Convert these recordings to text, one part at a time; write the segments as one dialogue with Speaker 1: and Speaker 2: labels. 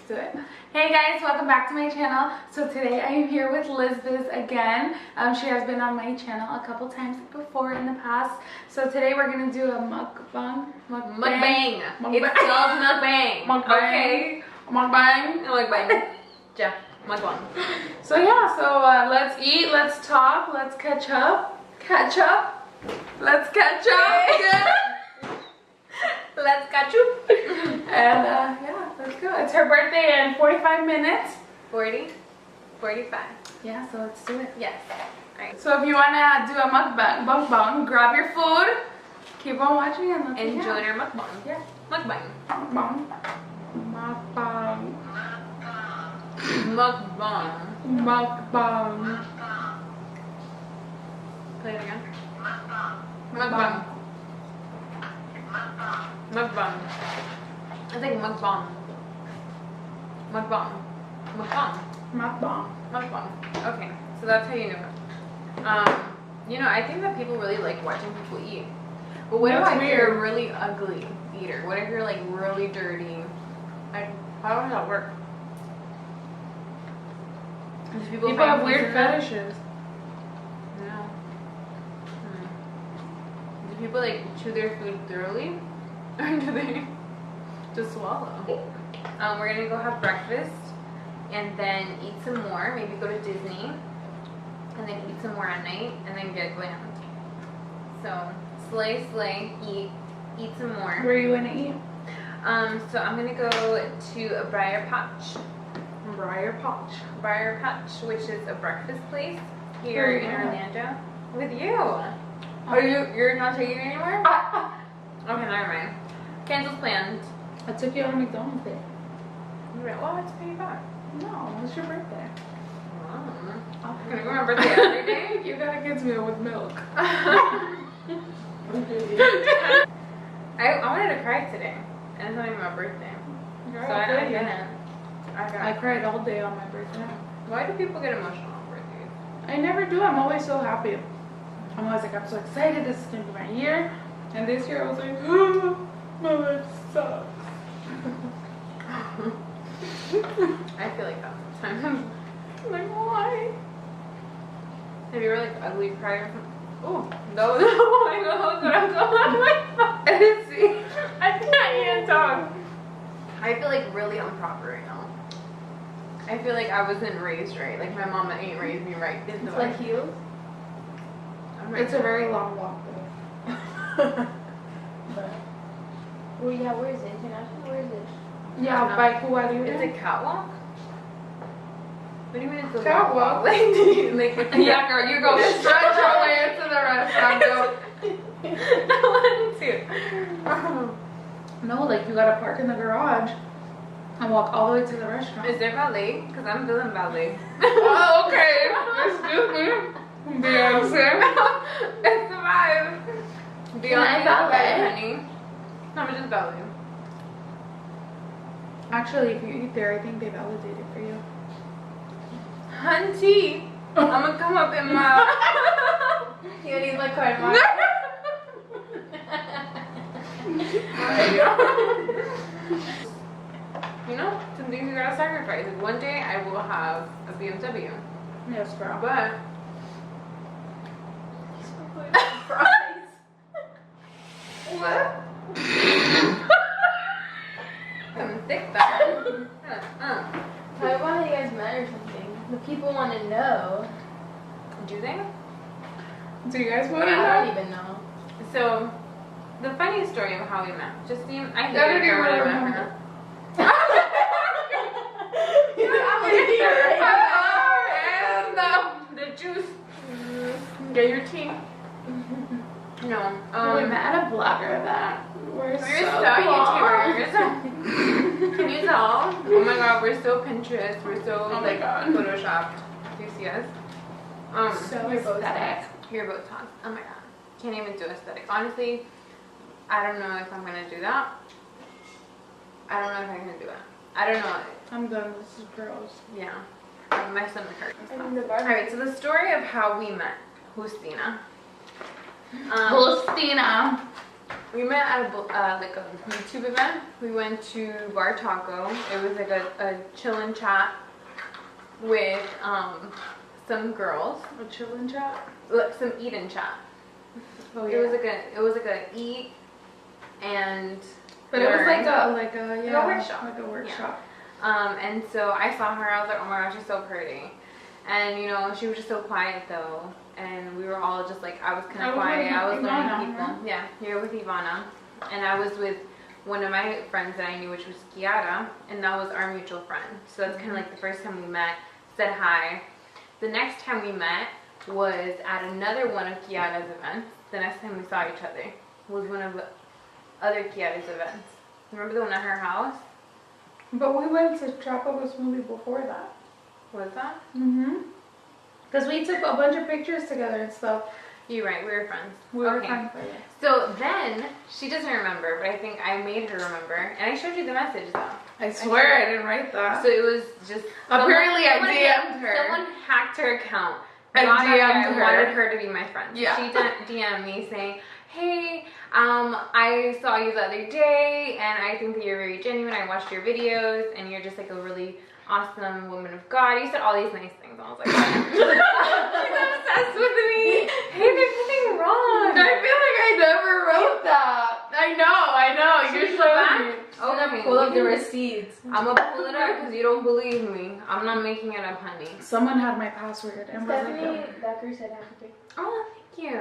Speaker 1: do it. Hey guys, welcome back to my channel. So today I am here with Lizbiz again. She has been on my channel a couple times before in the past. So today we're gonna do a mukbang.
Speaker 2: Mukbang. It's called mukbang.
Speaker 1: Okay. Mukbang.
Speaker 2: Yeah. Mukbang.
Speaker 1: So yeah, so let's eat, let's talk, let's catch up. Let's catch up. Yeah.
Speaker 2: Let's catch you.
Speaker 1: And yeah, let's go. It's her birthday in 45 minutes.
Speaker 2: 40? 45.
Speaker 1: Yeah, so let's do it.
Speaker 2: Yes. Alright.
Speaker 1: So if you want to do a mukbang, grab your food, keep on watching, and let's
Speaker 2: And join our mukbang.
Speaker 1: Yeah.
Speaker 2: Mukbang.
Speaker 1: Mukbang.
Speaker 2: Mukbang.
Speaker 1: Mukbang.
Speaker 2: Play it again. Mukbang. Mukbang. I think mukbang. Mukbang. Mukbang.
Speaker 1: Mukbang.
Speaker 2: Mukbang. Okay, so that's how you know it. You know, I think that people really like watching people eat. But what if you're a really ugly eater? What if you're like really dirty? How does that work?
Speaker 1: People have weird fetishes.
Speaker 2: No. Do people like chew their food thoroughly? Or do they just swallow? We're gonna go have breakfast and then eat some more. Maybe go to Disney and then eat some more at night and then get glammed. So slay, eat some more.
Speaker 1: Where are you gonna eat?
Speaker 2: So I'm gonna go to a Briar Patch, which is a breakfast place here in Orlando. With you. Oh, you're not taking it anymore? Okay, never mind. Cancels planned.
Speaker 1: I took you on a McDonald's day.
Speaker 2: Well, it's pay back.
Speaker 1: No, it's your birthday.
Speaker 2: I'm gonna go on my birthday every day.
Speaker 1: You got a kid's meal with milk.
Speaker 2: I wanted to cry today, and it's not even my birthday.
Speaker 1: Girl,
Speaker 2: So I didn't.
Speaker 1: I cried all day on my birthday.
Speaker 2: Why do people get emotional on birthdays?
Speaker 1: I never do. I'm always so happy. I'm always like, I'm so excited. This is gonna be my year. And this year I was like, oh, my life sucks.
Speaker 2: I feel like that sometimes.
Speaker 1: Like, why?
Speaker 2: Have you ever like ugly cried or something? Oh, no, I know what I'm going
Speaker 1: See?
Speaker 2: I can't even talk. I feel like really improper right now. I feel like I wasn't raised right. Like my mama ain't raised me right.
Speaker 1: It's like heels? It's a very long walk though. But,
Speaker 3: well, yeah, where is it? International? Where is it?
Speaker 1: yeah, by Kuala.
Speaker 2: It's a catwalk? What do you mean it's a
Speaker 1: catwalk?
Speaker 2: Like,
Speaker 1: yeah, girl, you go stretch your way into the restaurant, girl.
Speaker 2: I want to.
Speaker 1: No, like you gotta park in the garage and walk all the way to the restaurant.
Speaker 2: Is there ballet? Because I'm feeling ballet.
Speaker 1: Oh, okay. Excuse me. Beyonce.
Speaker 2: It's the vibe. Beyonce ballet, honey. How much is ballet?
Speaker 1: Actually, if you eat there, I think they validate it for you.
Speaker 2: Hunty, I'm gonna come up in my.
Speaker 3: You need my card, Mark.
Speaker 2: You know, some things you gotta sacrifice. Like one day I will have a BMW.
Speaker 1: Yes, girl.
Speaker 2: But
Speaker 1: What?
Speaker 2: I'm thick back.
Speaker 3: Why want you guys met or something? The people want to know.
Speaker 2: Do they?
Speaker 1: Do you guys want to
Speaker 3: I don't
Speaker 1: know?
Speaker 3: even know.
Speaker 2: So, the funny story of how we met. Justine, I hate
Speaker 1: don't
Speaker 2: her
Speaker 1: even
Speaker 2: when I met
Speaker 1: remember.
Speaker 2: her. And the juice. Get your tea. No.
Speaker 1: We met a blogger that we're so
Speaker 2: YouTubers. Can you tell? Oh my god, we're so Pinterest. We're so
Speaker 1: Oh my god.
Speaker 2: photoshopped. Do you see us?
Speaker 1: so aesthetic.
Speaker 2: Hair Botox. Oh my god. Can't even do aesthetics. Honestly, I don't know if I'm gonna do that. I don't know if I'm gonna do it. I don't know.
Speaker 1: I'm done. This is gross.
Speaker 2: Yeah. My stomach hurts.
Speaker 3: And the bar.
Speaker 2: Alright, so the story of how we met, Justina.
Speaker 1: Justina.
Speaker 2: We met at like a YouTube event. We went to Bar Taco. It was like a chill and chat with some girls.
Speaker 1: A chill and chat?
Speaker 2: Some eat and chat.
Speaker 1: Oh yeah.
Speaker 2: It was like a eat and
Speaker 1: But it was
Speaker 2: learn.
Speaker 1: like a
Speaker 2: workshop.
Speaker 1: Like a workshop.
Speaker 2: And so I saw her. I was like, oh my gosh, she's so pretty. And you know, she was just so quiet though. And we were all just like, I was kind of quiet. I was learning people.
Speaker 1: Huh?
Speaker 2: Yeah, here with Ivana. And I was with one of my friends that I knew, which was Kiara. And that was our mutual friend. So that's kind of like the first time we met, said hi. The next time we met was at another one of Kiara's events. The next time we saw each other was one of the other Kiara's events. Remember the one at her house?
Speaker 1: But we went to Tropical Smoothie before that.
Speaker 2: Was that?
Speaker 1: Mm-hmm. Because we took a bunch of pictures together and stuff.
Speaker 2: You're right, we were friends.
Speaker 1: We were friends.
Speaker 2: So then, she doesn't remember, but I think I made her remember. And I showed you the message though.
Speaker 1: I swear I didn't write that.
Speaker 2: So it was just...
Speaker 1: Apparently I DM'd her.
Speaker 2: Someone hacked her account.
Speaker 1: I DM'd her.
Speaker 2: wanted her to be my friend.
Speaker 1: Yeah.
Speaker 2: She DM'd me saying, hey, I saw you the other day and I think that you're very genuine. I watched your videos and you're just like a really awesome woman of God. You said all these nice things. I was like, she's obsessed with me. Hey, there's nothing wrong.
Speaker 1: I feel like I never wrote that. I know.
Speaker 2: Should
Speaker 1: You're
Speaker 2: we go back?
Speaker 1: showing me.
Speaker 2: Okay,
Speaker 3: Pull up
Speaker 2: we
Speaker 3: the
Speaker 2: can-
Speaker 3: receipts.
Speaker 2: I'm gonna pull it up because you don't believe me. I'm not making it up, honey.
Speaker 1: Someone had my password and was
Speaker 3: Stephanie
Speaker 1: like,
Speaker 3: Becker said happy.
Speaker 2: Oh, thank you.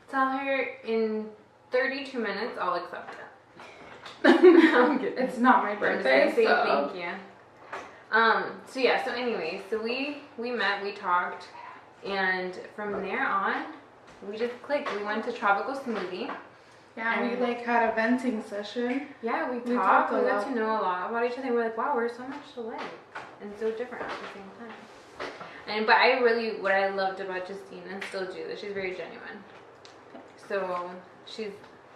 Speaker 2: Tell her in 32 minutes I'll accept it. I'm kidding.
Speaker 1: it's not my
Speaker 2: I'm just
Speaker 1: birthday,
Speaker 2: gonna say
Speaker 1: so.
Speaker 2: thank you. So yeah, so anyway, so we met, we talked, and from there on, we just clicked. We went to Tropical Smoothie.
Speaker 1: Yeah, we like had a venting session.
Speaker 2: Yeah, we
Speaker 1: We
Speaker 2: talked.
Speaker 1: talked a
Speaker 2: We got
Speaker 1: lot.
Speaker 2: to know a lot about each other. We're like, wow, we're so much alike and so different at the same time. But what I loved about Justine, and still do, that she's very genuine. So she's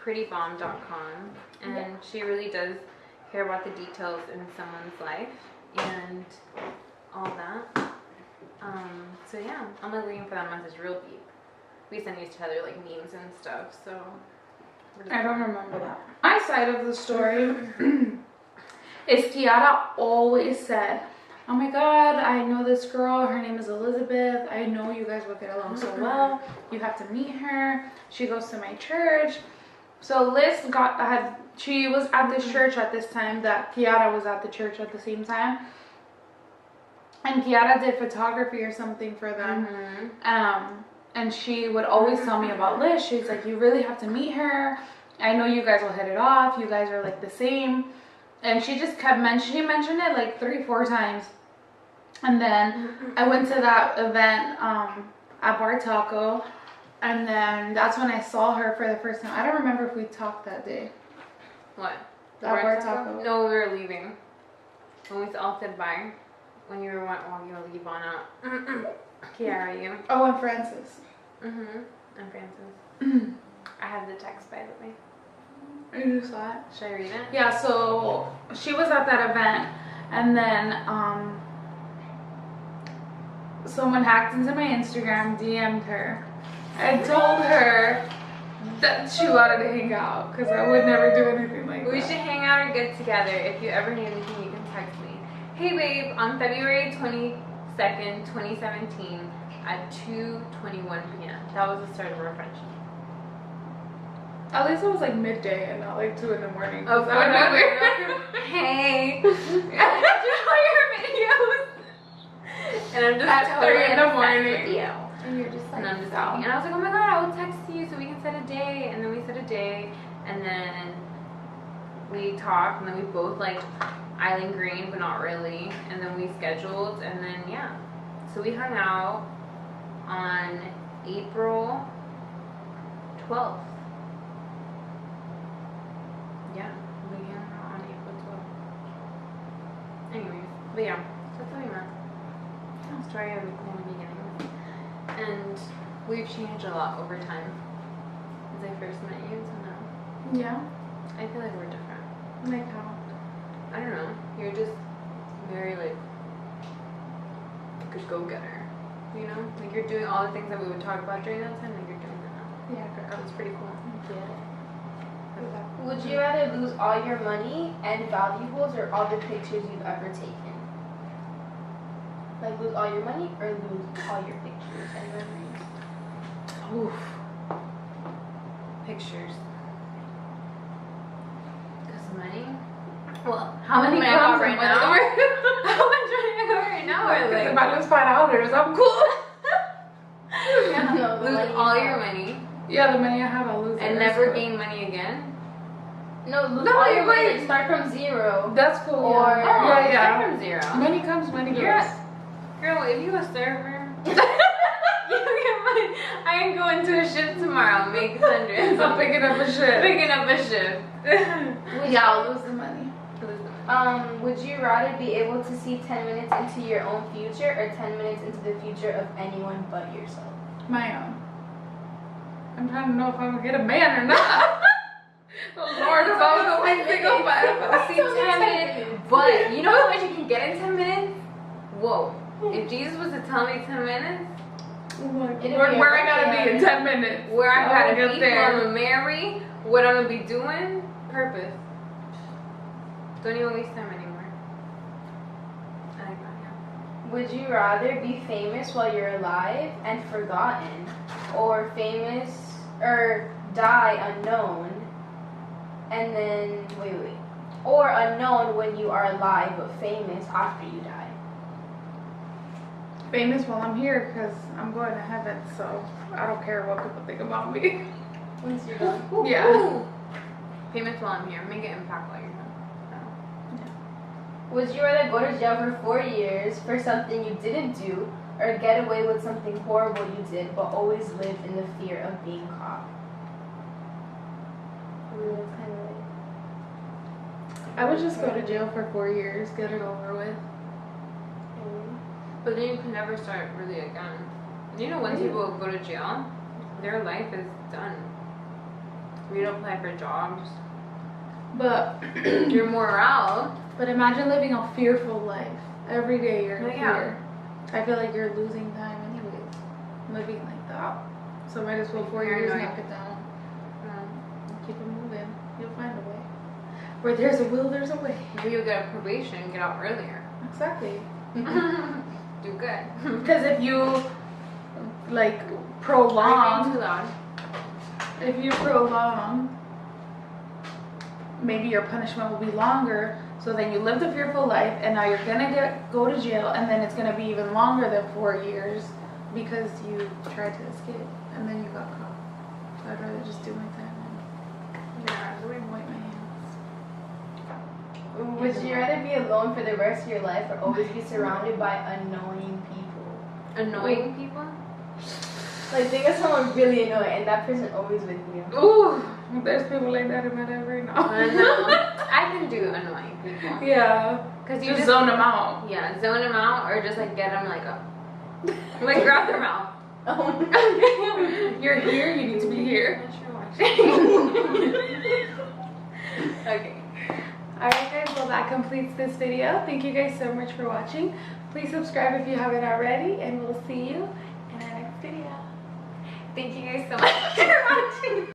Speaker 2: prettybomb.com, and she really does care about the details in someone's life and all that. So yeah, I'm like looking for that message real deep. We send each other like memes and stuff, so
Speaker 1: I don't remember that. My side of the story is Kiara always said, oh my God, I know this girl, her name is Elizabeth. I know you guys will get along so well. You have to meet her. She goes to my church. So Liz she was at this church at this time that Kiara was at the church at the same time. And Kiara did photography or something for them. And she would always tell me about Liz. She's like, you really have to meet her. I know you guys will hit it off. You guys are like the same. And she just kept mentioning it like 3-4 times. And then I went to that event at Bar Taco. And then that's when I saw her for the first time. I don't remember if we talked that day.
Speaker 2: What?
Speaker 1: At Bar Taco?
Speaker 2: No, we were leaving. When we all said bye. When you were walking with Ivana. Kiara, you.
Speaker 1: Oh, and Francis.
Speaker 2: And Francis. I have the text, by the way.
Speaker 1: You saw it?
Speaker 2: Should I read it?
Speaker 1: Yeah, so she was at that event, and then someone hacked into my Instagram, DM'd her, and told her that she wanted to hang out, because I would never do anything like that.
Speaker 2: We should hang out or get together. If you ever need anything, you can text me. Hey babe, on February 22nd, 2017 at 2:21 p.m. That was the start of our friendship.
Speaker 1: At least it was like midday and not like 2 in the morning.
Speaker 2: Oh, hey. I just saw your videos. And I'm just
Speaker 1: At 3 in the morning.
Speaker 2: with you.
Speaker 3: And you're just like,
Speaker 2: And I'm just thinking, and I was like, oh my God, I will text you so we can set a day. And then we set a day, and then we talked, and then we both like Island Green, but not really. And then we scheduled, and then yeah. So we hung out on April 12th. Yeah, we hung out on April 12th. Anyways, but yeah, that's how we met. Story of the beginning. And we've changed a lot over time. As I first met you to now.
Speaker 1: Yeah?
Speaker 2: I feel like we're different.
Speaker 1: Like how?
Speaker 2: I don't know. You're just very like a go-getter. You know? Like you're doing all the things that we would talk about during that time, like you're doing that now.
Speaker 1: Yeah, girl.
Speaker 2: It's pretty cool.
Speaker 3: yeah. Would you rather lose all your money and valuables or all the pictures you've ever taken? Like lose all your money or lose all your pictures and memories?
Speaker 2: Oof. Pictures. Because money? Well, how
Speaker 1: Money
Speaker 2: much money I got
Speaker 1: comes
Speaker 2: right
Speaker 1: and
Speaker 2: now?
Speaker 1: money
Speaker 2: How much money I got right now? Or
Speaker 1: Because
Speaker 2: like,
Speaker 1: if I lose $5, I'm cool.
Speaker 3: Yeah, no, the
Speaker 2: lose
Speaker 3: money
Speaker 2: all
Speaker 3: you
Speaker 2: your
Speaker 3: have.
Speaker 2: money
Speaker 1: Yeah, the money I have, I'll lose it.
Speaker 2: and
Speaker 1: That's
Speaker 2: never
Speaker 1: cool.
Speaker 2: gain money again?
Speaker 3: No, lose
Speaker 2: No,
Speaker 3: all
Speaker 2: you're
Speaker 3: your money
Speaker 2: right.
Speaker 3: and start from zero.
Speaker 1: That's cool.
Speaker 3: Or-
Speaker 1: yeah,
Speaker 2: Start
Speaker 1: yeah.
Speaker 2: from zero.
Speaker 1: Money comes, money
Speaker 2: You're
Speaker 1: goes.
Speaker 2: Girl, if you a server, you get money. I can go into a shift tomorrow, make hundreds.
Speaker 1: I'm picking up a shit.
Speaker 2: Picking up a shift.
Speaker 1: Yeah, I'll lose the money.
Speaker 3: Would you rather be able to see 10 minutes into your own future or 10 minutes into the future of anyone but yourself?
Speaker 1: My own. I'm trying to know if I'm gonna get a man or not. Oh Lord, if I was only single forever.
Speaker 2: See, 10 minutes. But you know how much you can get in 10 minutes? Whoa. If Jesus was to tell me 10 minutes,
Speaker 1: Where I gotta be in 10 minutes.
Speaker 2: where I gotta
Speaker 1: get
Speaker 2: be,
Speaker 1: there.
Speaker 2: who I'm gonna marry, what I'm gonna be doing, purpose. Don't even waste time anymore. I like that, yeah.
Speaker 3: Would you rather be famous while you're alive and forgotten, or famous or die unknown, and then or unknown when you are alive but famous after you die?
Speaker 1: Famous while I'm here because I'm going to heaven, so I don't care what people think about me.
Speaker 3: Once you're done.
Speaker 1: Yeah.
Speaker 2: Famous while I'm here. Make an impact while you're here.
Speaker 3: Would you rather go to jail for 4 years for something you didn't do, or get away with something horrible you did but always live in the fear of being caught? That's kind of like...
Speaker 1: I would just go to jail for 4 years, get it over with.
Speaker 2: But then you can never start really again. You know, once people go to jail, their life is done. We don't apply for jobs.
Speaker 1: But
Speaker 2: Your morale.
Speaker 1: But imagine living a fearful life. Every day you're in
Speaker 2: Yeah.
Speaker 1: fear. I feel like you're losing time anyways, living like that. So might as well 4 years
Speaker 2: Paranoid.
Speaker 1: knock it down. Keep it moving. You'll find a way. Where there's a will, there's a way.
Speaker 2: Maybe you'll get a probation and get out earlier.
Speaker 1: Exactly.
Speaker 2: Do good.
Speaker 1: Because if you like
Speaker 2: Are you
Speaker 1: prolong,
Speaker 2: being too loud?
Speaker 1: if you prolong, maybe your punishment will be longer. So then you lived a fearful life, and now you're gonna go to jail, and then it's gonna be even longer than 4 years because you tried to escape and then you got caught. So I'd rather just do my time
Speaker 2: Yeah.
Speaker 1: and wipe my hands.
Speaker 3: Would you rather be alone for the rest of your life or always be surrounded by annoying people?
Speaker 2: Annoying people?
Speaker 3: Like, think of someone really annoying and that person always with you.
Speaker 1: Ooh, there's people like that in my life right now.
Speaker 2: I know. I can do annoying people.
Speaker 1: Yeah,
Speaker 2: Cause you
Speaker 1: just zone them out.
Speaker 2: Yeah, zone them out or just like get them like a, like grab their mouth.
Speaker 1: You're here, you need to be here.
Speaker 2: Okay.
Speaker 1: Alright guys, well that completes this video. Thank you guys so much for watching. Please subscribe if you haven't already, and we'll see you in our next video.
Speaker 2: Thank you guys so much for watching.